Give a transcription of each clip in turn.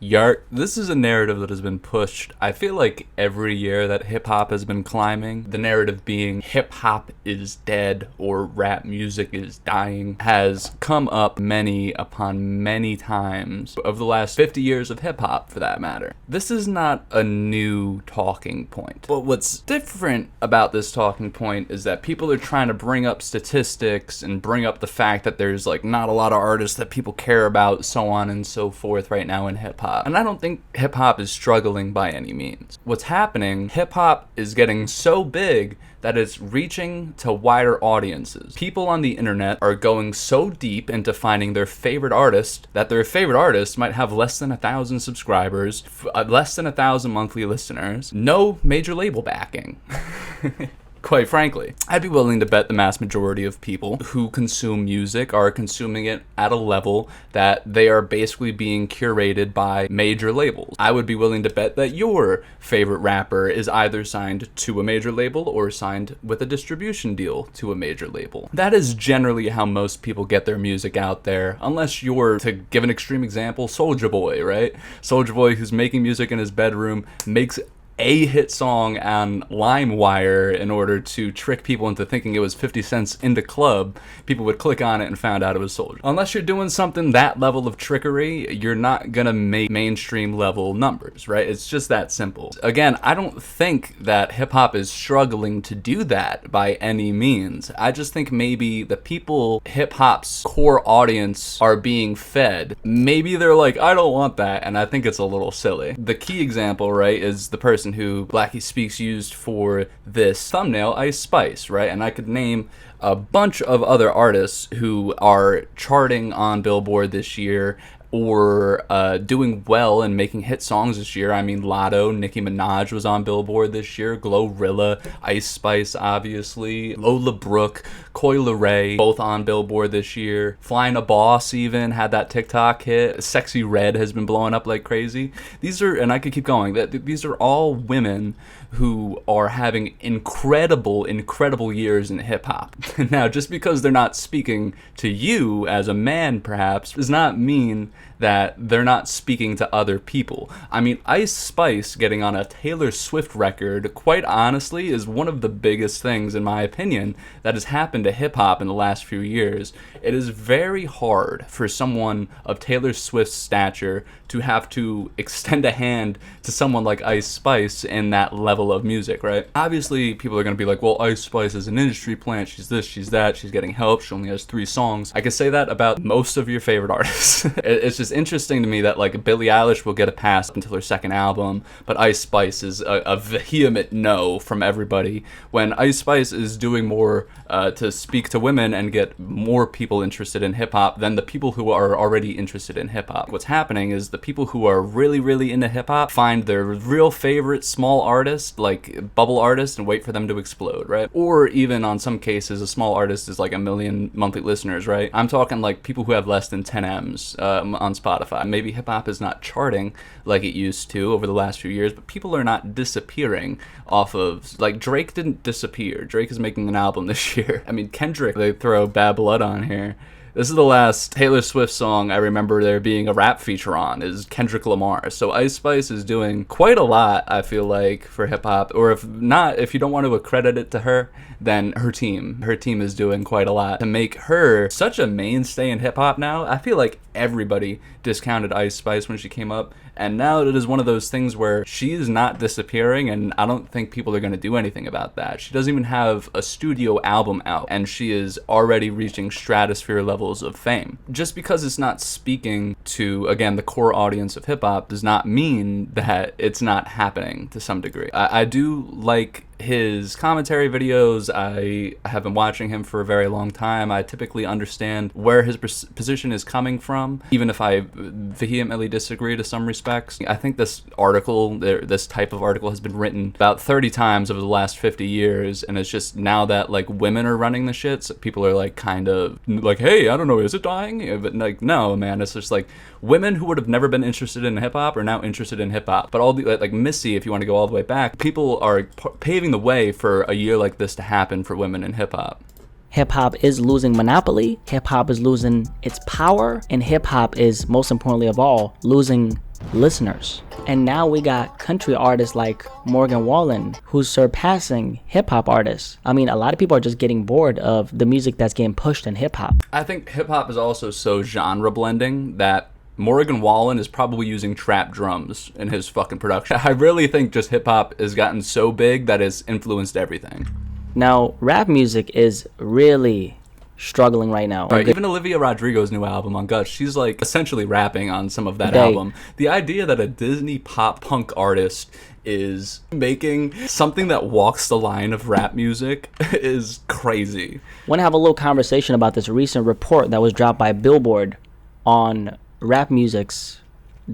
Yart, this is a narrative that has been pushed, I feel like, every year that hip-hop has been climbing. The narrative being hip-hop is dead or rap music is dying has come up many upon many times over the last 50 years of hip-hop, for that matter. This is not a new talking point. But what's different about this talking point is that people are trying to bring up statistics and bring up the fact that there's like not a lot of artists that people care about, so on and so forth right now in hip-hop. And I don't think hip-hop is struggling by any means. What's happening, hip-hop is getting so big that it's reaching to wider audiences. People on the internet are going so deep into finding their favorite artist that their favorite artist might have less than 1,000 subscribers, less than 1,000 monthly listeners, no major label backing. Quite frankly, I'd be willing to bet the mass majority of people who consume music are consuming it at a level that they are basically being curated by major labels. I would be willing to bet that your favorite rapper is either signed to a major label or signed with a distribution deal to a major label. That is generally how most people get their music out there, unless you're, to give an extreme example, Soulja Boy, right? Soulja Boy, who's making music in his bedroom, makes a hit song on LimeWire in order to trick people into thinking it was 50 Cent's In the Club. People would click on it and found out it was Soulja. Unless you're doing something that level of trickery, you're not gonna make mainstream level numbers, right? It's just that simple. Again, I don't think that hip-hop is struggling to do that by any means. I just think maybe the people hip-hop's core audience are being fed. Maybe they're like, I don't want that, and I think it's a little silly. The key example, right, is the person who Blackyspeakz used for this thumbnail, Ice Spice, right? And I could name a bunch of other artists who are charting on Billboard this year or doing well and making hit songs this year. I mean, Lotto, Nicki Minaj was on Billboard this year, Glorilla, Ice Spice, obviously, Lola Brooke, Coi Leray, both on Billboard this year. Flying a Boss even had that TikTok hit. Sexy Red has been blowing up like crazy. These are, and I could keep going, these are all women who are having incredible years in hip-hop. Now, just because they're not speaking to you as a man, perhaps, does not mean that they're not speaking to other people. I mean, Ice Spice getting on a Taylor Swift record, quite honestly, is one of the biggest things, in my opinion, that has happened to hip-hop in the last few years. It is very hard for someone of Taylor Swift's stature to have to extend a hand to someone like Ice Spice in that level of music, right? Obviously, people are going to be like, well, Ice Spice is an industry plant, she's this, she's that, she's getting help, she only has 3 songs. I could say that about most of your favorite artists. It's just interesting to me that like Billie Eilish will get a pass until her second album, but Ice Spice is a vehement no from everybody, when Ice Spice is doing more to speak to women and get more people interested in hip-hop than the people who are already interested in hip-hop. What's happening is the people who are really into hip-hop find their real favorite small artist, like bubble artist, and wait for them to explode, right? Or even on some cases, a small artist is like 1 million monthly listeners, right? I'm talking like people who have less than 10 M's on Spotify. Maybe hip-hop is not charting like it used to over the last few years, but people are not disappearing off of, like, Drake didn't disappear. Drake is making an album this year. I mean, Kendrick, they throw Bad Blood on here. This is the last Taylor Swift song I remember there being a rap feature on, is Kendrick Lamar. So Ice Spice is doing quite a lot, I feel like, for hip-hop. Or if not, if you don't want to accredit it to her, then her team is doing quite a lot to make her such a mainstay in hip-hop now. I feel like everybody discounted Ice Spice when she came up, and now it is one of those things where she is not disappearing, and I don't think people are going to do anything about that. She doesn't even have a studio album out, and she is already reaching stratosphere levels of fame. Just because it's not speaking to, again, the core audience of hip-hop does not mean that it's not happening to some degree. I do like his commentary videos. I have been watching him for a very long time. I typically understand where his position is coming from, even if I vehemently disagree to some respects. I think this type of article has been written about 30 times over the last 50 years, and it's just now that like women are running the shit, so people are like kind of like, hey, I don't know, is it dying? But like, no, man, it's just like women who would have never been interested in hip-hop are now interested in hip-hop. But all the, like Missy, if you want to go all the way back, people are paving the way for a year like this to happen for women in hip-hop. Hip-hop is losing monopoly, hip-hop is losing its power, and hip-hop is, most importantly of all, losing listeners. And now we got country artists like Morgan Wallen, who's surpassing hip-hop artists. I mean, a lot of people are just getting bored of the music that's getting pushed in hip-hop. I think hip-hop is also so genre blending that Morgan Wallen is probably using trap drums in his fucking production. I really think just hip-hop has gotten so big that it's influenced everything. Now, rap music is really struggling right now. Right, even Olivia Rodrigo's new album on Guts, she's like essentially rapping on some of that album. The idea that a Disney pop punk artist is making something that walks the line of rap music is crazy. I want to have a little conversation about this recent report that was dropped by Billboard on rap music's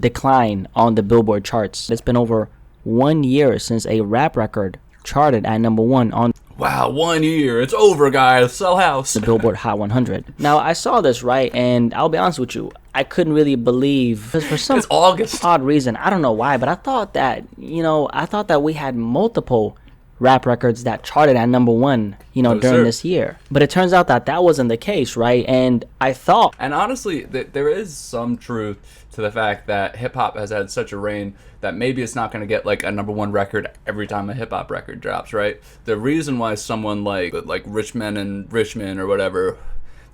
decline on the Billboard charts. It's been over 1 year since a rap record charted at number 1 on Wow, 1 year. It's over, guys. Sell house. the Billboard Hot 100. Now, I saw this, right? And I'll be honest with you, I couldn't really believe, because for some It's August. odd reason, I don't know why, but I thought that, we had multiple rap records that charted at number 1, during this year. But it turns out that that wasn't the case, right? And I thought... And honestly, there is some truth to the fact that hip-hop has had such a reign that maybe it's not going to get like a number 1 record every time a hip-hop record drops, right? The reason why someone like Richmond and Richmond or whatever,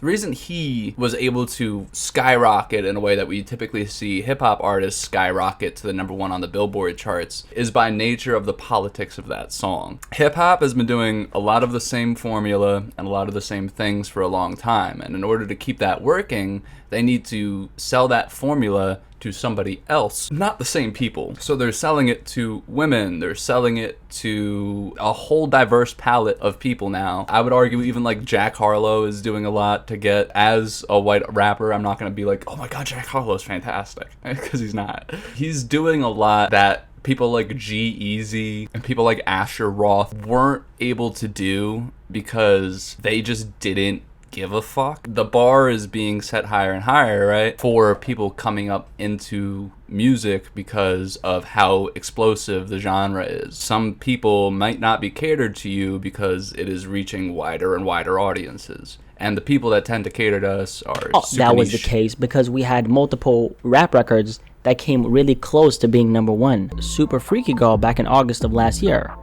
the reason he was able to skyrocket in a way that we typically see hip-hop artists skyrocket to the number 1 on the Billboard charts is by nature of the politics of that song. Hip-hop has been doing a lot of the same formula and a lot of the same things for a long time, and in order to keep that working, they need to sell that formula to somebody else, not the same people. So they're selling it to women, they're selling it to a whole diverse palette of people now. I would argue even like Jack Harlow is doing a lot to get, as a white rapper, I'm not going to be like, oh my god, Jack Harlow's fantastic, because he's not. He's doing a lot that people like G-Eazy and people like Asher Roth weren't able to do because they just didn't give a fuck. The bar is being set higher and higher, right, for people coming up into music because of how explosive the genre is. Some people might not be catered to you because it is reaching wider and wider audiences. And the people that tend to cater to us are super that was niche. the case because we had multiple rap records that came really close to being number 1. Super Freaky Girl back in August of last year.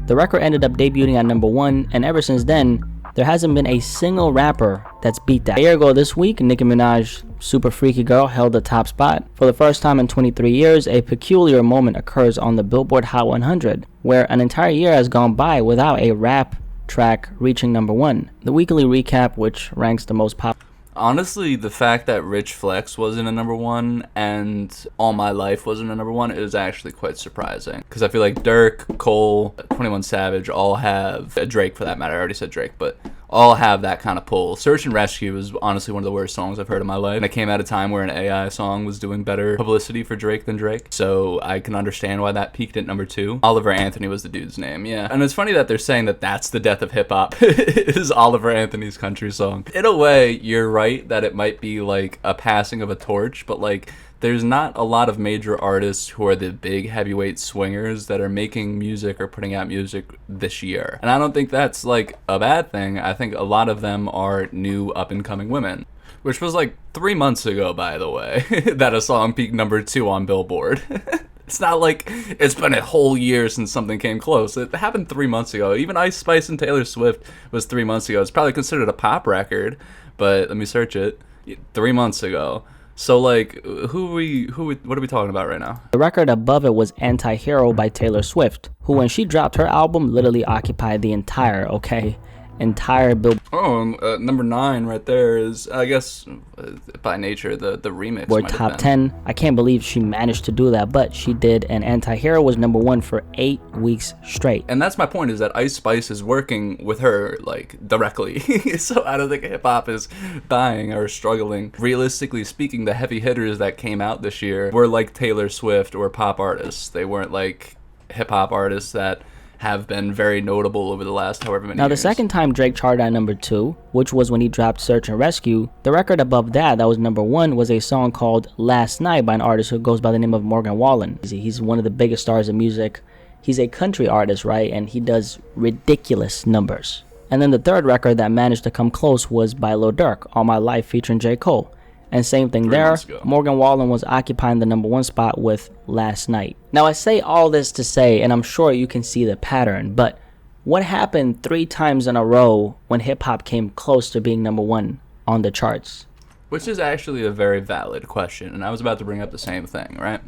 The record ended up debuting at number 1, and ever since then, there hasn't been a single rapper that's beat that. A year ago this week, Nicki Minaj's Super Freaky Girl held the top spot. For the first time in 23 years, a peculiar moment occurs on the Billboard Hot 100, where an entire year has gone by without a rap track reaching number 1. The weekly recap, which ranks the most popular. Honestly, the fact that Rich Flex wasn't a number 1 and All My Life wasn't a number 1 is actually quite surprising. Because I feel like Dirk, Cole, 21 Savage all have, Drake for that matter, I already said Drake, but all have that kind of pull. Search and Rescue is honestly one of the worst songs I've heard in my life. And it came at a time where an AI song was doing better publicity for Drake than Drake. So I can understand why that peaked at number 2. Oliver Anthony was the dude's name, yeah. And it's funny that they're saying that that's the death of hip-hop, is Oliver Anthony's country song. In a way, you're right that it might be like a passing of a torch, but like there's not a lot of major artists who are the big heavyweight swingers that are making music or putting out music this year. And I don't think that's like a bad thing. I think a lot of them are new up and coming women, which was like 3 months ago, by the way, that a song peaked number 2 on Billboard. It's not like it's been a whole year since something came close. It happened 3 months ago. Even Ice Spice and Taylor Swift was 3 months ago. It's probably considered a pop record, but let me search it. 3 months ago. So like, what are we talking about right now? The record above it was Anti-Hero by Taylor Swift, who when she dropped her album literally occupied the entire Billboard Number 9 right there is, I guess, by nature, the remix might have top been. 10. I can't believe she managed to do that, but she did, and Anti-Hero was number 1 for 8 weeks straight. And that's my point, is that Ice Spice is working with her, like, directly. So I don't think hip-hop is dying or struggling. Realistically speaking, the heavy hitters that came out this year were like Taylor Swift or pop artists. They weren't like hip-hop artists that have been very notable over the last however many years. Now, the second time Drake charted at number 2, which was when he dropped Search and Rescue, the record above that was number 1, was a song called Last Night by an artist who goes by the name of Morgan Wallen. He's one of the biggest stars of music. He's a country artist, right? And he does ridiculous numbers. And then the third record that managed to come close was by Lil Durk, All My Life featuring J. Cole. And same thing 3 there, months ago. Morgan Wallen was occupying the number 1 spot with Last Night. Now I say all this to say, and I'm sure you can see the pattern, but what happened 3 times in a row when hip-hop came close to being number 1 on the charts? Which is actually a very valid question, and I was about to bring up the same thing, right?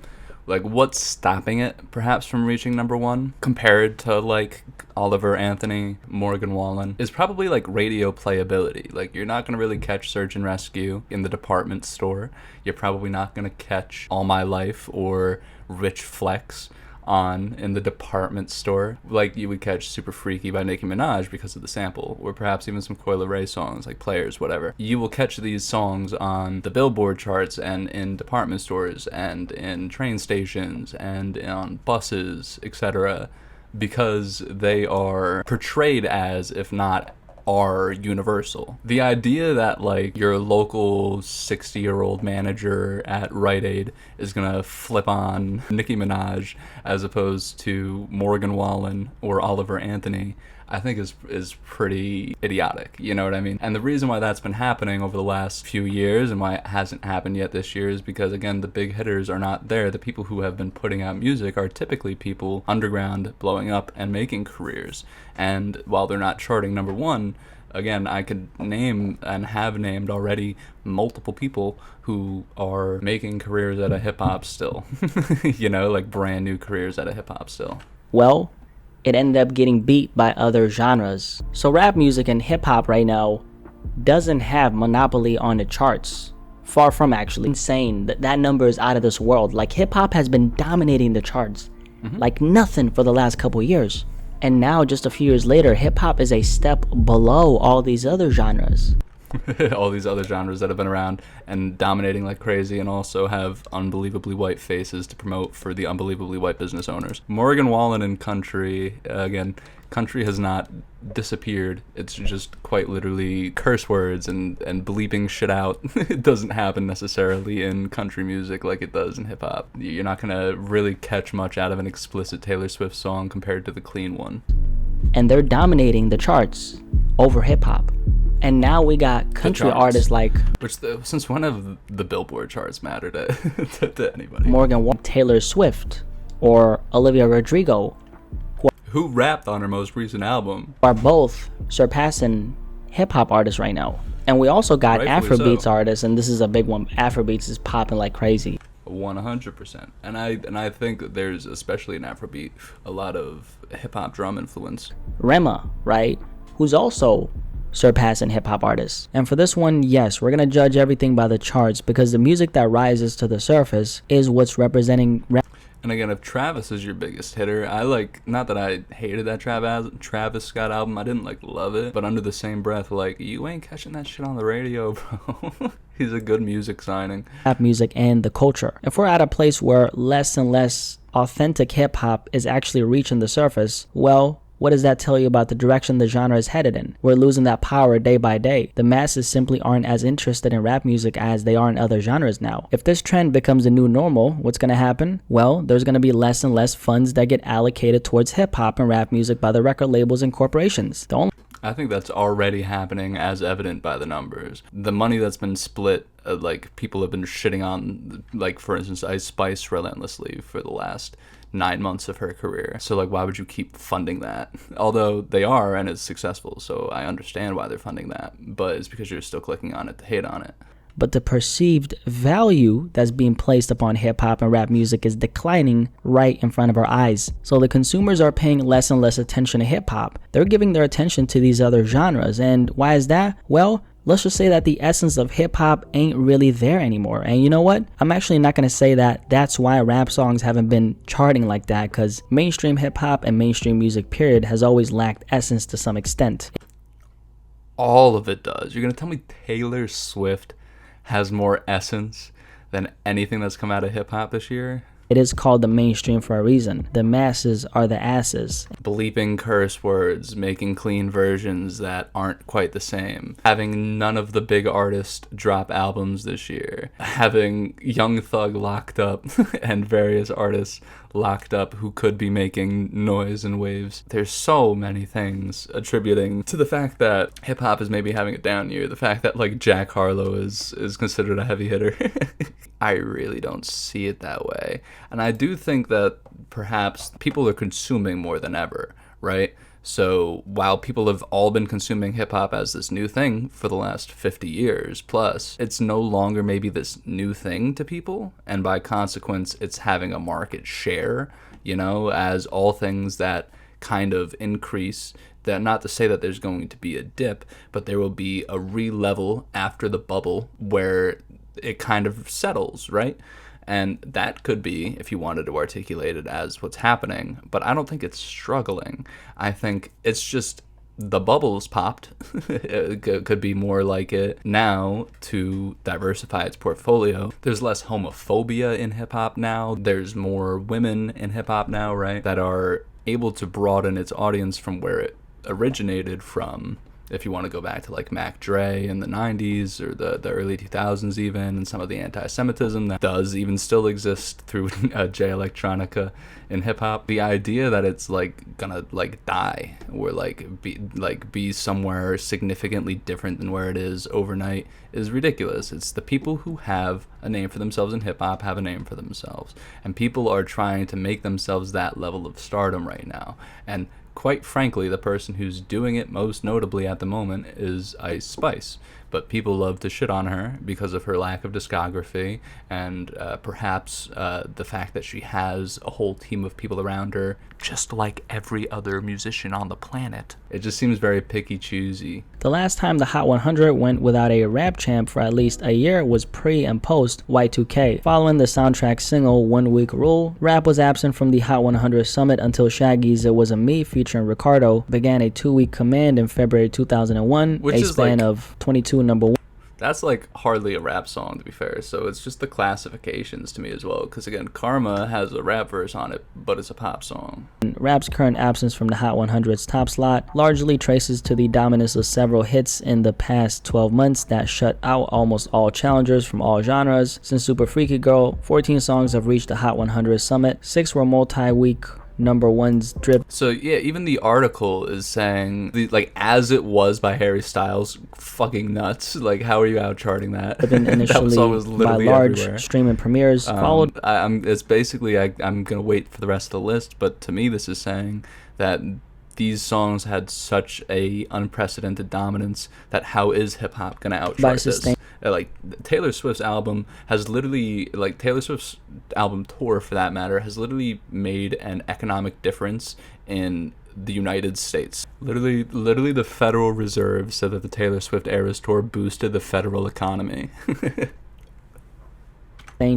Like, what's stopping it, perhaps, from reaching number 1, compared to, like, Oliver Anthony, Morgan Wallen, is probably, like, radio playability. Like, you're not going to really catch Search and Rescue in the department store. You're probably not going to catch All My Life or Rich Flex in the department store, like you would catch Super Freaky by Nicki Minaj because of the sample, or perhaps even some Coi Leray songs like Players, whatever. You will catch these songs on the Billboard charts and in department stores and in train stations and on buses, etc., because they are portrayed as, if not are, universal. The idea that, like, your local 60-year-old manager at Rite Aid is gonna flip on Nicki Minaj as opposed to Morgan Wallen or Oliver Anthony, I think is pretty idiotic, you know what I mean? And the reason why that's been happening over the last few years and why it hasn't happened yet this year is because, again, the big hitters are not there. The people who have been putting out music are typically people underground, blowing up and making careers. And while they're not charting number 1, again, I could name and have named already multiple people who are making careers out of hip-hop still. You know, like brand new careers out of hip-hop still. Well, it ended up getting beat by other genres. So rap music and hip-hop right now doesn't have monopoly on the charts. Far from, actually. Insane. That number is out of this world. Like, hip-hop has been dominating the charts like nothing for the last couple years. And now, just a few years later, hip-hop is a step below all these other genres. All these other genres that have been around and dominating like crazy and also have unbelievably white faces to promote for the unbelievably white business owners. Morgan Wallen and country, again, country has not disappeared. It's just quite literally curse words and bleeping shit out. It doesn't happen necessarily in country music like it does in hip hop. You're not gonna really catch much out of an explicit Taylor Swift song compared to the clean one. And they're dominating the charts over hip hop. And now we got country artists like... Since when have the Billboard charts mattered to anybody? Morgan Wallen, Taylor Swift, or Olivia Rodrigo, who rapped on her most recent album, are both surpassing hip-hop artists right now. And we also got Afrobeats artists, and this is a big one. Afrobeats is popping like crazy. 100%. And I think that there's, especially in Afrobeat, a lot of hip-hop drum influence. Rema, right? Who's also surpassing hip-hop artists. And for this one, yes, we're gonna judge everything by the charts because the music that rises to the surface is what's representing rap. And again, if Travis is your biggest hitter, not that I hated that Travis Scott album, I didn't love it, but under the same breath, you ain't catching that shit on the radio, bro. He's a good music signing. Rap music and the culture. If we're at a place where less and less authentic hip-hop is actually reaching the surface, well, what does that tell you about the direction the genre is headed in? We're losing that power day by day. The masses simply aren't as interested in rap music as they are in other genres now. If this trend becomes a new normal, what's going to happen? Well, there's going to be less and less funds that get allocated towards hip-hop and rap music by the record labels and corporations. I think that's already happening, as evident by the numbers. The money that's been split, people have been shitting on, for instance, Ice Spice relentlessly for the last 9 months of her career. So why would you keep funding that? Although they are, and it's successful, so I understand why they're funding that, but it's because you're still clicking on it to hate on it. But the perceived value that's being placed upon hip-hop and rap music is declining right in front of our eyes. So the consumers are paying less and less attention to hip-hop. They're giving their attention to these other genres. And why is that? Well, let's just say that the essence of hip-hop ain't really there anymore. And you know what? I'm actually not going to say that that's why rap songs haven't been charting like that, because mainstream hip-hop and mainstream music, period, has always lacked essence to some extent. All of it does. You're going to tell me Taylor Swift has more essence than anything that's come out of hip-hop this year? It is called the mainstream for a reason. The masses are the asses. Bleeping curse words, making clean versions that aren't quite the same, having none of the big artists drop albums this year, having Young Thug locked up and various artists locked up who could be making noise and waves. There's so many things attributing to the fact that hip-hop is maybe having a down year, the fact that like Jack Harlow is considered a heavy hitter. I really don't see it that way. And I do think that perhaps people are consuming more than ever, right? So while people have all been consuming hip-hop as this new thing for the last 50 years plus, it's no longer maybe this new thing to people, and by consequence it's having a market share, you know, as all things that kind of increase. That, not to say that there's going to be a dip, but there will be a re-level after the bubble where it kind of settles, right? And that could be, if you wanted to articulate it as what's happening, but I don't think it's struggling. I think it's just the bubble's popped. It could be more like it now to diversify its portfolio. There's less homophobia in hip-hop now. There's more women in hip-hop now, right, that are able to broaden its audience from where it originated from. If you want to go back to like Mac Dre in the 90s or the early 2000s even, and some of the anti-Semitism that does even still exist through J Electronica in hip-hop, the idea that it's like gonna like die or be somewhere significantly different than where it is overnight is ridiculous. It's the people who have a name for themselves in hip-hop have a name for themselves, and people are trying to make themselves that level of stardom right now. And quite frankly, the person who's doing it most notably at the moment is Ice Spice. But people love to shit on her because of her lack of discography and perhaps the fact that she has a whole team of people around her, just like every other musician on the planet. It just seems very picky-choosy. The last time the Hot 100 went without a rap champ for at least a year was pre and post Y2K. Following the soundtrack single 1 Week Rule, rap was absent from the Hot 100 summit until Shaggy's It Was a Me featuring Ricardo began a 2-week command in February 2001, a span of 22 number one. That's like hardly a rap song, to be fair, so it's just the classifications to me as well, because again, Karma has a rap verse on it, but it's a pop song. Rap's current absence from the Hot 100's top slot largely traces to the dominance of several hits in the past 12 months that shut out almost all challengers from all genres. Since Super Freaky Girl, 14 songs have reached the Hot 100 summit, 6 were multi-week number ones drip. So yeah, even the article is saying like As It Was by Harry Styles, fucking nuts. Like, how are you out charting that? Initially that song was literally by large everywhere. Streaming premieres, followed. It's basically I'm gonna wait for the rest of the list, but to me this is saying that these songs had such a unprecedented dominance that how is hip hop gonna outchart this? Like Taylor Swift's album has literally, like Taylor Swift's album tour for that matter, has literally made an economic difference in the United States. Literally the Federal Reserve said that the Taylor Swift Eras tour boosted the federal economy.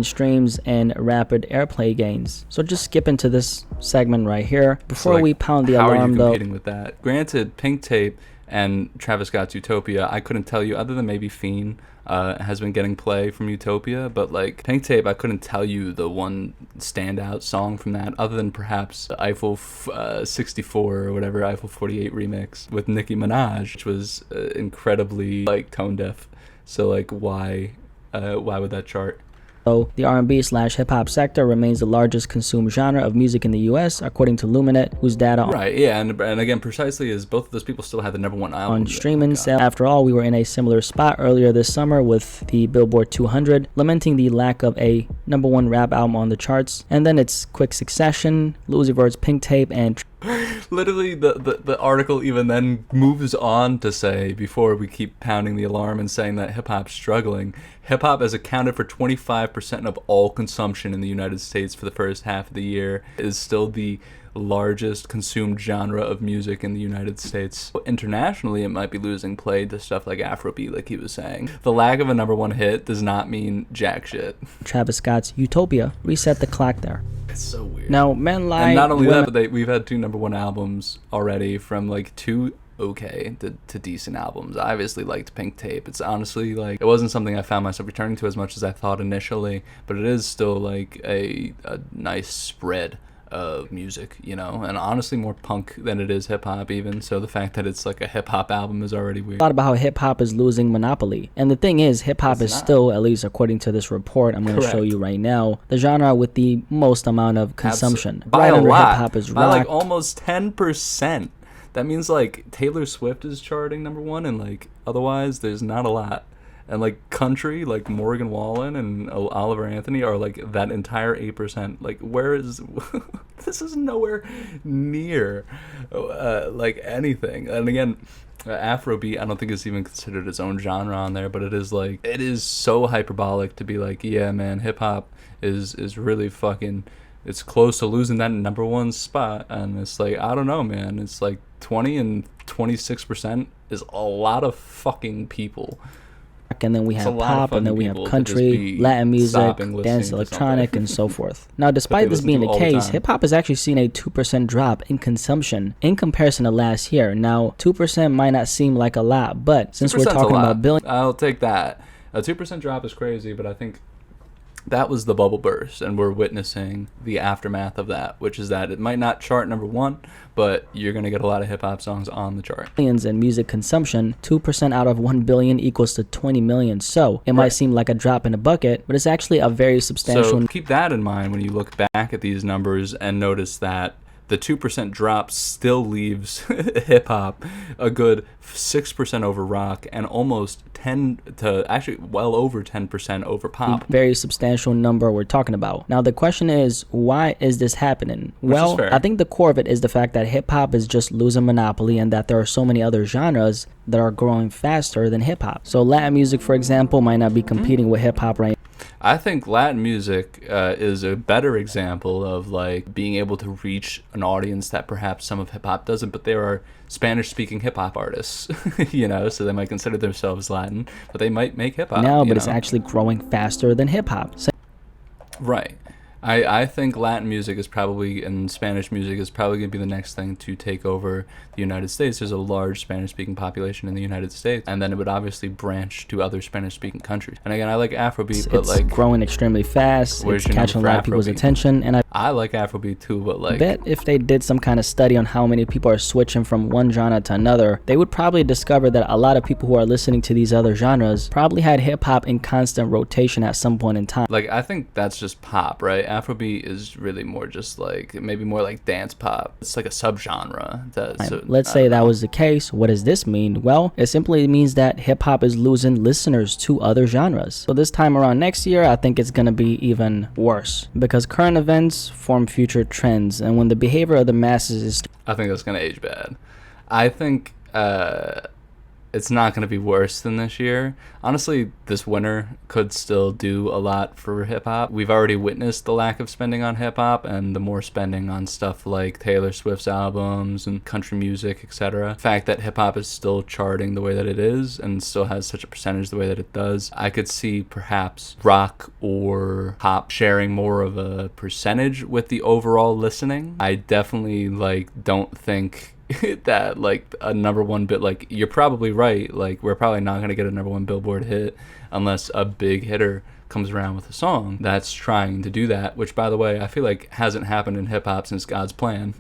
Streams and rapid airplay gains. So just skip into this segment right here before we pound the alarm. How are you competing with that? Granted, Pink Tape and Travis Scott's Utopia, I couldn't tell you, other than maybe Fiend has been getting play from Utopia, but like Pink Tape, I couldn't tell you the one standout song from that, other than perhaps the Eiffel 64 or whatever, Eiffel 48 remix with Nicki Minaj, which was incredibly like tone deaf. So like why would that chart? So the R&B/hip-hop sector remains the largest consumed genre of music in the U.S., according to Luminate, whose data right, yeah, and again, precisely as both of those people still had the number one album on streaming sale. After all, we were in a similar spot earlier this summer with the Billboard 200, lamenting the lack of a number one rap album on the charts, and then its quick succession, Lil Uzi Vert's Pink Tape and literally the article even then moves on to say, before we keep pounding the alarm and saying that hip-hop's struggling, hip-hop has accounted for 25% of all consumption in the United States for the first half of the year, is still the largest consumed genre of music in the United States. Internationally, it might be losing play to stuff like Afrobeat, like he was saying. The lack of a number one hit does not mean jack shit. Travis Scott's Utopia reset the clock there. It's so weird. Now, men lie. And not only that, but we've had 2 number one albums already from like 2 okay to decent albums. I obviously liked Pink Tape. It's honestly like it wasn't something I found myself returning to as much as I thought initially, but it is still like a nice spread of music, you know, and honestly more punk than it is hip-hop even, so the fact that it's like a hip-hop album is already weird. A lot about how hip-hop is losing monopoly, and the thing is, hip-hop is still, at least according to this report I'm going to show you right now, the genre with the most amount of consumption. By a lot. Hip-hop is by rock. like almost 10%. That means like Taylor Swift is charting number one, and like otherwise there's not a lot. And like country, like Morgan Wallen and Oliver Anthony are like that entire 8%. Like where is this is nowhere near like anything. And again, Afrobeat I don't think is even considered its own genre on there, but it is so hyperbolic to be like, yeah man, hip hop is really fucking, it's close to losing that number one spot. And it's like, I don't know man, it's like 20 and 26% is a lot of fucking people. And then we have pop, and then we have country, Latin music, dance, electronic, and so forth. Now, despite this being the case, hip-hop has actually seen a 2% drop in consumption in comparison to last year. Now, 2% might not seem like a lot, but since we're talking about billions... I'll take that. A 2% drop is crazy, but I think that was the bubble burst, and we're witnessing the aftermath of that, which is that it might not chart number one, but you're going to get a lot of hip-hop songs on the chart. In music consumption, 2% out of 1 billion equals to 20 million. So it might seem like a drop in a bucket, but it's actually a very substantial... So keep that in mind when you look back at these numbers and notice that the 2% drop still leaves hip-hop a good 6% over rock and almost 10 to actually well over 10% over pop. Very substantial number we're talking about. Now the question is, why is this happening? Well, I think the core of it is the fact that hip-hop is just losing monopoly and that there are so many other genres that are growing faster than hip-hop. So Latin music, for example, might not be competing with hip-hop right now. I think Latin music is a better example of like being able to reach an audience that perhaps some of hip hop doesn't, but there are Spanish-speaking hip hop artists, you know, so they might consider themselves Latin, but they might make hip hop. No, but it's actually growing faster than hip hop. Right. I think Latin music is probably, and Spanish music is probably going to be the next thing to take over the United States. There's a large Spanish-speaking population in the United States, and then it would obviously branch to other Spanish-speaking countries. And again, I like Afrobeat, but like... It's growing extremely fast, it's catching a lot of people's attention, and I like Afrobeat too, but like... I bet if they did some kind of study on how many people are switching from one genre to another, they would probably discover that a lot of people who are listening to these other genres probably had hip-hop in constant rotation at some point in time. Like, I think that's just pop, right? Afrobeat is really more just like, maybe more like dance pop. It's like a subgenre. Let's say that was the case. What does this mean? Well, it simply means that hip-hop is losing listeners to other genres. So this time around next year, I think it's going to be even worse, because current events form future trends, and when the behavior of the masses is... I think that's going to age bad. I think it's not going to be worse than this year. Honestly, this winter could still do a lot for hip-hop. We've already witnessed the lack of spending on hip-hop and the more spending on stuff like Taylor Swift's albums and country music, etc. The fact that hip-hop is still charting the way that it is and still has such a percentage the way that it does, I could see perhaps rock or pop sharing more of a percentage with the overall listening. I definitely don't think that a number one bit, you're probably right, we're probably not going to get a number one Billboard hit unless a big hitter comes around with a song that's trying to do that, which by the way I feel like hasn't happened in hip-hop since God's Plan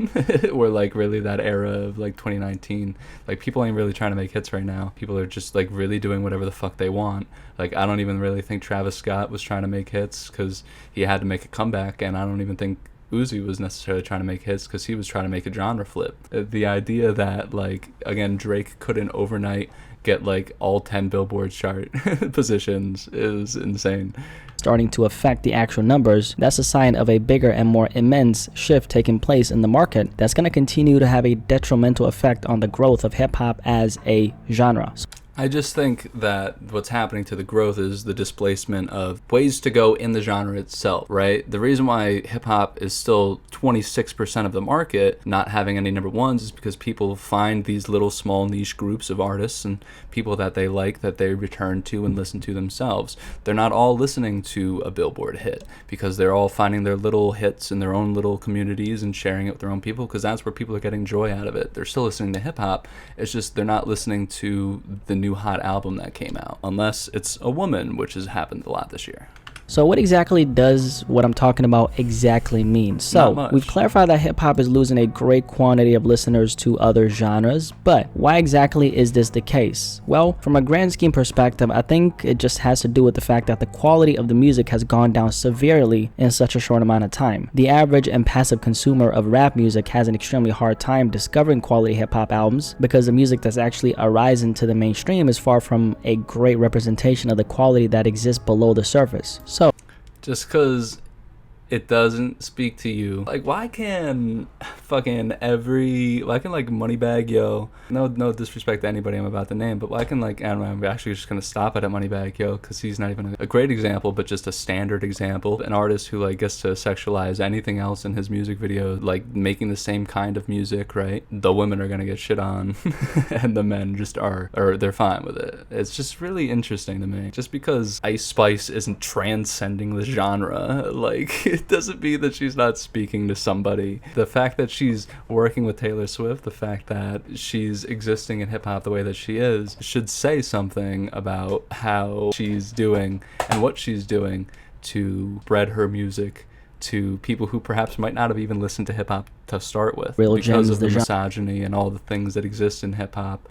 or really that era of 2019. People ain't really trying to make hits right now. People are just really doing whatever the fuck they want. I don't even really think Travis Scott was trying to make hits because he had to make a comeback, and I don't even think Uzi was necessarily trying to make hits because he was trying to make a genre flip. The idea that again Drake couldn't overnight get all 10 Billboard chart positions is insane. Starting to affect the actual numbers, that's a sign of a bigger and more immense shift taking place in the market that's going to continue to have a detrimental effect on the growth of hip-hop as a genre. I just think that what's happening to the growth is the displacement of ways to go in the genre itself, right? The reason why hip hop is still 26% of the market, not having any number ones, is because people find these little small niche groups of artists and people that they like that they return to and listen to themselves. They're not all listening to a Billboard hit because they're all finding their little hits in their own little communities and sharing it with their own people, because that's where people are getting joy out of it. They're still listening to hip hop. It's just they're not listening to the new hot album that came out, unless it's a woman, which has happened a lot this year. So what exactly does what I'm talking about exactly mean? So we've clarified that hip hop is losing a great quantity of listeners to other genres, but why exactly is this the case? Well, from a grand scheme perspective, I think it just has to do with the fact that the quality of the music has gone down severely in such a short amount of time. The average and passive consumer of rap music has an extremely hard time discovering quality hip hop albums because the music that's actually arisen to the mainstream is far from a great representation of the quality that exists below the surface. So, just because it doesn't speak to you, like, why can like Moneybagg Yo, no disrespect to anybody I'm about to name, but why can, like, I don't know, I'm actually just gonna stop it at Moneybagg Yo because he's not even a great example, but just a standard example, an artist who, like, gets to sexualize anything else in his music video, like making the same kind of music, right? The women are gonna get shit on and the men just they're fine with it. It's just really interesting to me. Just because Ice Spice isn't transcending the genre, like, it doesn't mean that she's not speaking to somebody. The fact that she's working with Taylor Swift, the fact that she's existing in hip hop the way that she is, should say something about how she's doing and what she's doing to spread her music to people who perhaps might not have even listened to hip hop to start with, because of the misogyny and all the things that exist in hip hop.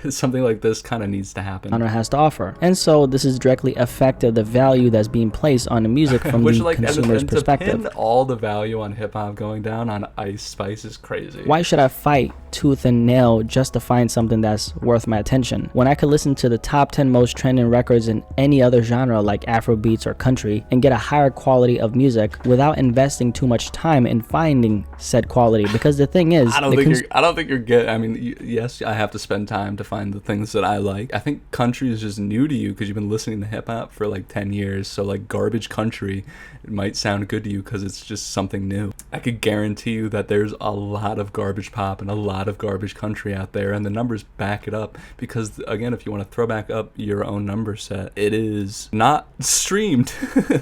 Something like this kind of needs to happen. Genre has to offer, and so this is directly affected the value that's being placed on the music from the consumer's perspective. To pin all the value on hip hop going down on Ice Spice is crazy. Why should I fight tooth and nail just to find something that's worth my attention when I could listen to the top 10 most trending records in any other genre like Afrobeats or country and get a higher quality of music without investing too much time in finding said quality? Because the thing is, I don't think you're good. I mean, yes, I have to spend time to find the things that I like. I think country is just new to you because you've been listening to hip hop for like 10 years. So, like, garbage country, it might sound good to you because it's just something new. I could guarantee you that there's a lot of garbage pop and a lot of garbage country out there, and the numbers back it up, because again, if you want to throw back up your own number set, it is not streamed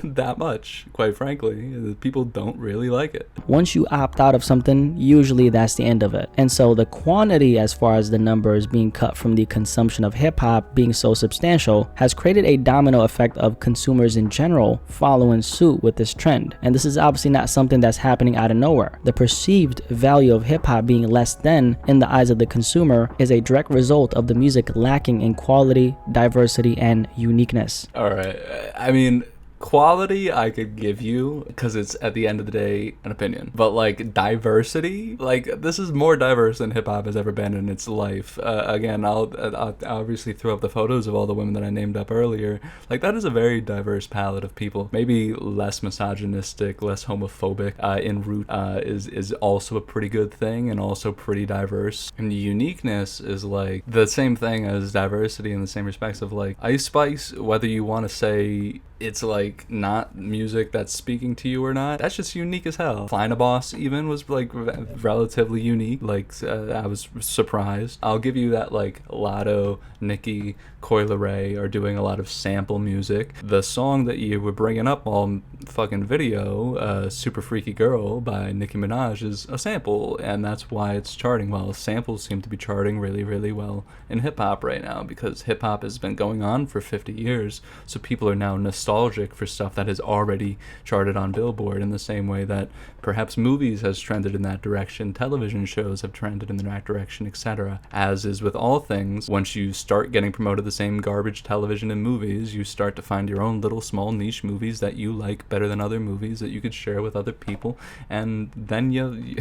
that much, quite frankly. People don't really like it. Once you opt out of something, usually that's the end of it. And so the quantity, as far as the numbers being cut from the consumption of hip-hop being so substantial, has created a domino effect of consumers in general following suit with this trend. And this is obviously not something that's happening out of nowhere. The perceived value of hip-hop being less than in the eyes of the consumer is a direct result of the music lacking in quality, diversity, and uniqueness. All right, I mean, quality I could give you because it's, at the end of the day, an opinion, but like diversity, like, this is more diverse than hip hop has ever been in its life. Again, I'll obviously throw up the photos of all the women that I named up earlier. Like, that is a very diverse palette of people. Maybe less misogynistic, less homophobic in root is also a pretty good thing, and also pretty diverse. And uniqueness is like the same thing as diversity in the same respects of, like, Ice Spice, whether you want to say it's like not music that's speaking to you or not, that's just unique as hell. Flyna Boss even was like relatively unique. Like, I was surprised. I'll give you that, like, Lotto, Nicki, Coi Leray are doing a lot of sample music. The song that you were bringing up all fucking video, Super Freaky Girl by Nicki Minaj, is a sample, and that's why it's charting well. Samples seem to be charting really, really well in hip-hop right now, because hip-hop has been going on for 50 years, so people are now nostalgic for stuff that has already charted on Billboard, in the same way that perhaps movies has trended in that direction, television shows have trended in that direction, etc. As is with all things, once you start getting promoted the same garbage television and movies, you start to find your own little small niche movies that you like better than other movies that you could share with other people, and then you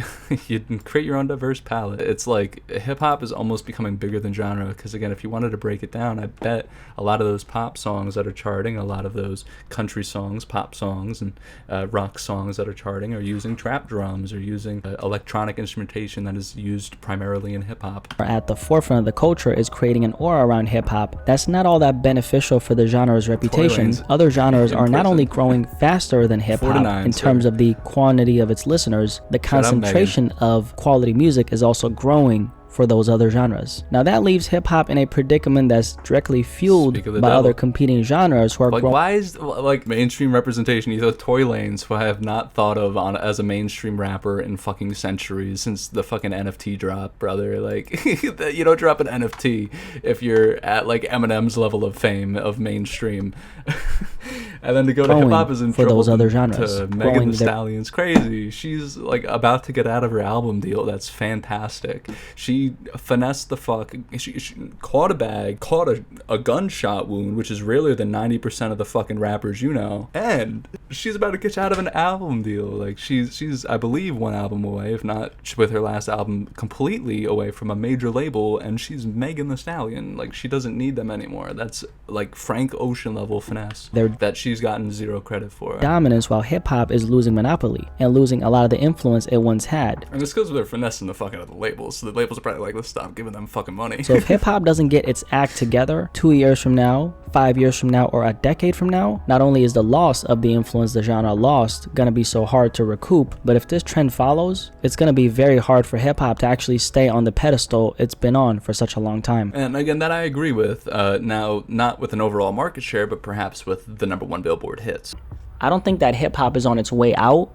create your own diverse palette. It's like hip-hop is almost becoming bigger than genre, because again, if you wanted to break it down, I bet a lot of those pop songs that are charting, a lot of those those country songs, pop songs, and rock songs that are charting are using trap drums or using electronic instrumentation that is used primarily in hip-hop. At the forefront of the culture is creating an aura around hip-hop that's not all that beneficial for the genre's reputation. Other genres are not only growing faster than hip-hop in terms of the quantity of its listeners, the concentration of quality music is also growing for those other genres. Now that leaves hip-hop in a predicament that's directly fueled by other competing genres who are like, why is like mainstream representation, either Tory Lanez, who I have not thought of on as a mainstream rapper in fucking centuries since the fucking NFT drop, brother. Like, you don't drop an NFT if you're at like Eminem's level of fame of mainstream. And then to go to hip-hop is in for those other genres. To Megan Thee Stallion's crazy. She's like about to get out of her album deal. That's fantastic. She finessed the fuck. She caught a bag, caught a gunshot wound, which is realer than 90% of the fucking rappers you know. And she's about to get out of an album deal. Like she's I believe one album away, if not with her last album completely away from a major label. And she's Megan Thee Stallion. Like she doesn't need them anymore. That's like Frank Ocean level finesse that she's gotten zero credit for. Dominance, while hip-hop is losing monopoly and losing a lot of the influence it once had. And this goes with their finessing the fucking other labels. So the labels are probably like, let's stop giving them fucking money. So if hip-hop doesn't get its act together 2 years from now, 5 years from now, or a decade from now, not only is the loss of the influence the genre lost gonna be so hard to recoup, but if this trend follows, it's gonna be very hard for hip-hop to actually stay on the pedestal it's been on for such a long time. And again, that I agree with. Now, not with an overall market share, but perhaps with the #1 Billboard hits. I don't think that hip-hop is on its way out,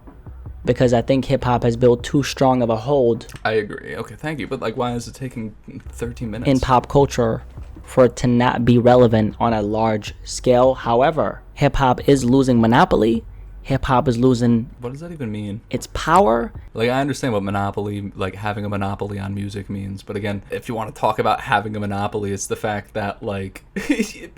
because I think hip-hop has built too strong of a hold. I agree. Okay, thank you. But like, why is it taking 13 minutes? In pop culture for it to not be relevant on a large scale. However, hip-hop is losing monopoly. Hip-hop is losing... What does that even mean? Its power. Like, I understand what monopoly, like having a monopoly on music means. But again, if you want to talk about having a monopoly, it's the fact that, like,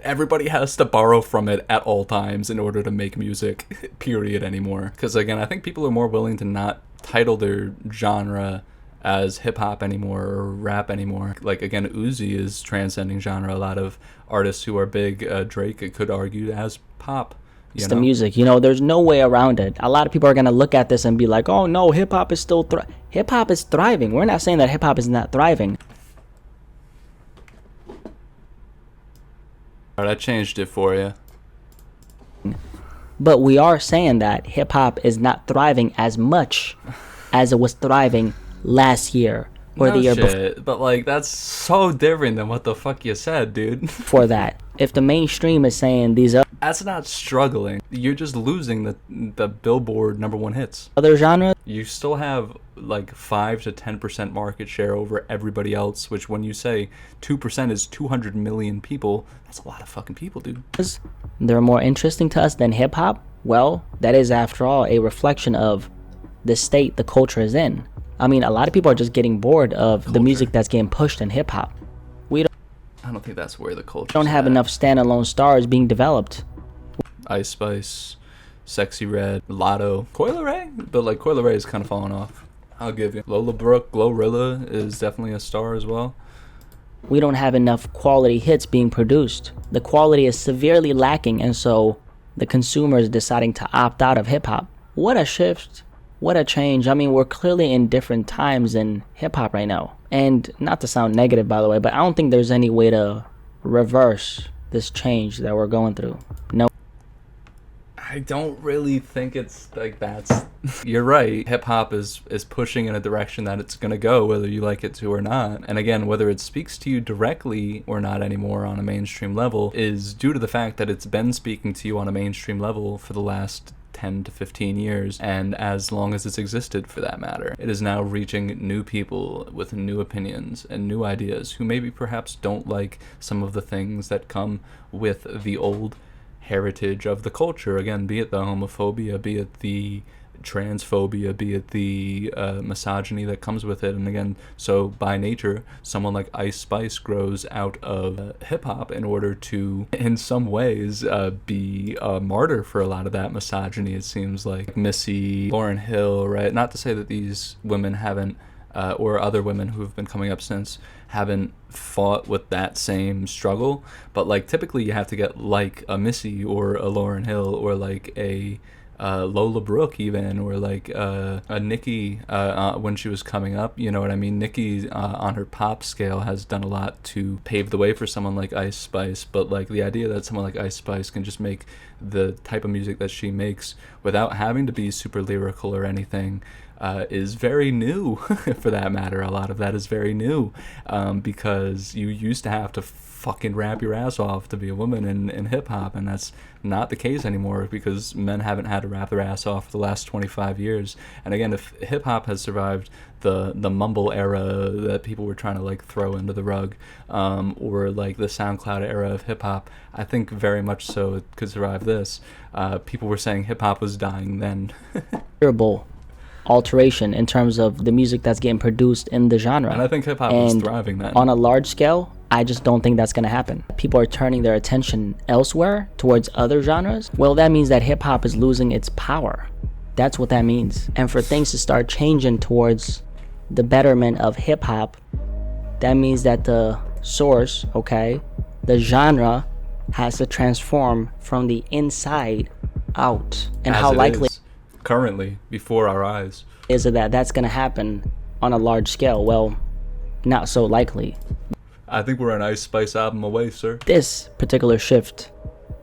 everybody has to borrow from it at all times in order to make music, period, anymore. Because, again, I think people are more willing to not title their genre as hip-hop anymore or rap anymore. Like, again, Uzi is transcending genre. A lot of artists who are big, Drake could argue as pop. It's the music, you know, there's no way around it. A lot of people are going to look at this and be like, oh no, hip-hop is still hip-hop is thriving. We're not saying that hip-hop is not thriving. Alright, I changed it for you. But we are saying that hip-hop is not thriving as much as it was thriving last year or the year before. But like, that's so different than what the fuck you said, dude. For that, if the mainstream is saying these that's not struggling. You're just losing the Billboard #1 hits. other genres, You still have like 5 to 10% market share over everybody else, which when you say 2% is 200 million people, that's a lot of fucking people, dude. they're more interesting to us than hip-hop. Well, that is after all a reflection of the state the culture is in. I mean, a lot of people are just getting bored of the music that's getting pushed in hip-hop. I don't think that's where the culture Don't have enough standalone stars being developed. Ice Spice, Sexy Red, Lotto, Coil Ray, but like Coil Ray is kind of falling off. I'll give you. Lola Brooke, Glorilla is definitely a star as well. We don't have enough quality hits being produced. The quality is severely lacking, and so the consumer is deciding to opt out of hip-hop. What a shift. What a change. I mean, we're clearly in different times in hip-hop right now. And not to sound negative, by the way, but I don't think there's any way to reverse this change that we're going through. No. I don't really think it's like that's... You're right. Hip-hop is pushing in a direction that it's going to go, whether you like it to or not. And again, whether it speaks to you directly or not anymore on a mainstream level is due to the fact that it's been speaking to you on a mainstream level for the last 10 to 15 years, and as long as it's existed for that matter. It is now reaching new people with new opinions and new ideas who maybe perhaps don't like some of the things that come with the old heritage of the culture. Again, be it the homophobia, be it the transphobia, be it the misogyny that comes with it. And again, so by nature, someone like Ice Spice grows out of hip-hop in order to, in some ways, be a martyr for a lot of that misogyny, it seems like. Missy, Lauryn Hill, right? Not to say that these women haven't or other women who've been coming up since haven't fought with that same struggle. But like typically you have to get like a Missy or a Lauryn Hill or like a Lola Brooke even, or like a Nicki when she was coming up. You know what I mean? Nicki on her pop scale has done a lot to pave the way for someone like Ice Spice, but like the idea that someone like Ice Spice can just make the type of music that she makes without having to be super lyrical or anything is very new. For that matter, a lot of that is very new, because you used to have to fucking rap your ass off to be a woman in hip-hop, and that's not the case anymore because men haven't had to rap their ass off for the last 25 years. And again, if hip-hop has survived the mumble era that people were trying to like throw under the rug, or like the SoundCloud era of hip-hop, I think very much so it could survive this. People were saying hip-hop was dying then. Terrible alteration in terms of the music that's getting produced in the genre. And I think hip-hop was thriving then. On a large scale, I just don't think that's going to happen. People are turning their attention elsewhere towards other genres. Well, that means that hip-hop is losing its power. That's what that means. And for things to start changing towards the betterment of hip-hop, that means that the source, okay, the genre has to transform from the inside out. And As how it likely is currently before our eyes is it that that's going to happen on a large scale? Well, not so likely. I think we're an Ice Spice album away, sir. This particular shift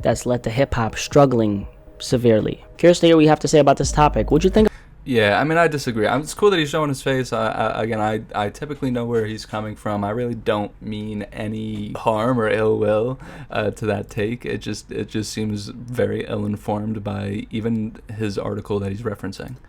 that's led to hip-hop struggling severely. Curious to hear what you have to say about this topic. What'd you think? Yeah, I mean, I disagree. It's cool that he's showing his face. I typically know where he's coming from. I really don't mean any harm or ill will to that take. It just seems very ill-informed by even his article that he's referencing.